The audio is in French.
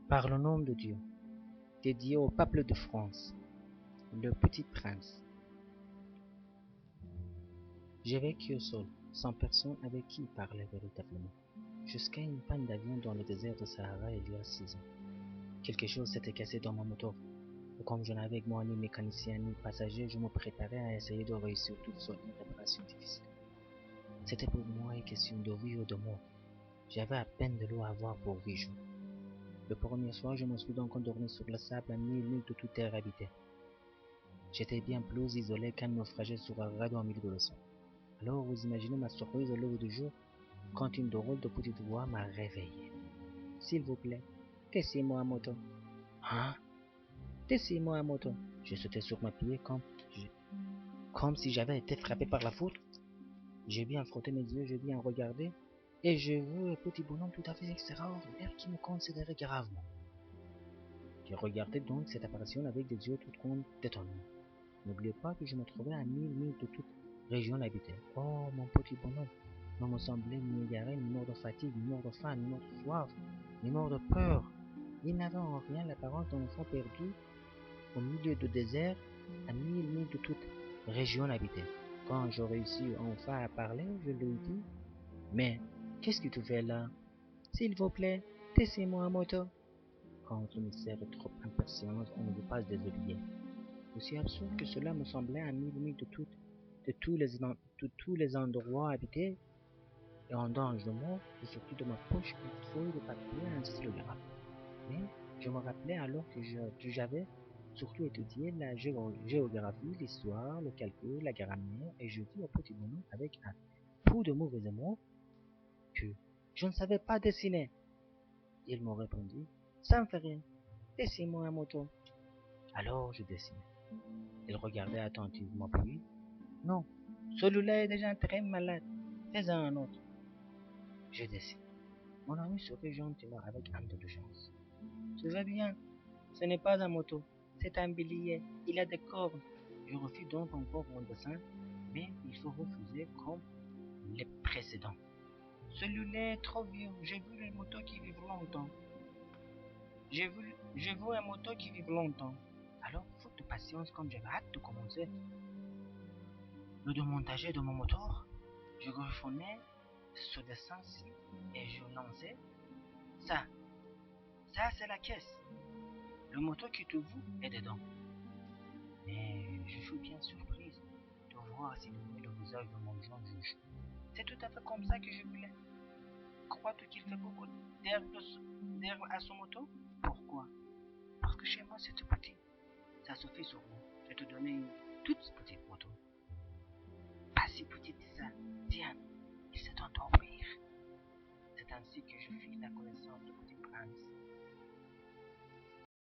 Par le nom de Dieu, dédié au peuple de France, le petit prince. J'ai vécu seul, sans personne avec qui parler véritablement, jusqu'à une panne d'avion dans le désert de Sahara il y a 6 ans. Quelque chose s'était cassé dans mon moteur, et comme je n'avais avec moi ni mécanicien ni passager, je me préparais à essayer de réussir toute sorte de réparation difficile. C'était pour moi une question de vie ou de mort. J'avais à peine de l'eau à boire pour 8 jours. Le premier soir, je me suis donc endormi sur le sable à 1000 milles de toute terre habitée. J'étais bien plus isolé qu'un naufragé sur un radeau en milieu de l'océan. Alors vous imaginez ma surprise au lever du jour quand une drôle de petite voix m'a réveillé. S'il vous plaît, laissez-moi un moto. Hein? Laissez-moi un moto. J'ai sauté sur ma pied comme si j'avais été frappé par la foudre. J'ai bien frotté mes yeux, j'ai bien regardé, et j'ai vu un petit bonhomme tout à fait extraordinaire qui me considérait gravement. J'ai regardé donc cette apparition avec des yeux tout ronds d'étonnement. N'oubliez pas que je me trouvais à 1000 milles de toute région habitée. Oh, mon petit bonhomme ne me semblait ni égaré, ni mort de fatigue, ni mort de faim, ni mort de soif, ni mort de peur. Il n'avait en rien l'apparence d'un enfant perdu au milieu du désert à 1000 milles de toute région habitée. Quand je réussis enfin à parler, je lui dis « Mais qu'est-ce que tu fais là? S'il vous plaît, laissez-moi un moto. » Quand le commissaire est trop impatient, on ne veut pas se déshabiller. Aussi absurde que cela me semblait à 1000 milles de tous les endroits habités, et en danger de mort, je sortis de ma poche une feuille de papier et un stylographe. Mais je me rappelais alors que j'avais surtout étudié la géographie, l'histoire, le calcul, la grammaire, et je dis au petit bonhomme avec un peu de mauvais mots que je ne savais pas dessiner. Il me répondit, ça me fait rien, laissez-moi un moto. Alors je dessinai. Il regardait attentivement puis, non, celui-là est déjà très malade, fais-en un autre. Je dessine. Mon ami sourit gentiment avec indulgence. Tu vas bien, ce n'est pas un moto, c'est un bélier, il a des cornes. Je refus donc encore mon dessin, mais il faut refuser comme les précédents. Celui-là est trop vieux, j'ai vu les motos qui vivent longtemps. J'ai vu un moto qui vit longtemps. Alors, faute de patience, comme j'avais hâte de commencer le démontage de mon moteur, je griffonnais ce dessin-ci et je lançais ça. Ça, c'est la caisse. Le moteur qui te vous est dedans. Mais je suis bien surprise de voir s'illuminer le visage de mon jeune juge. C'est tout à fait comme ça que je voulais. Crois-tu qu'il fait beaucoup d'air à son moto? Pourquoi? Parce que chez moi, c'est tout petit. Ça se fait sur moi. Je vais te donner une toute petite moto. Pas si petite que ça. Tiens, il s'est endormir. C'est ainsi que je fis la connaissance du petit prince.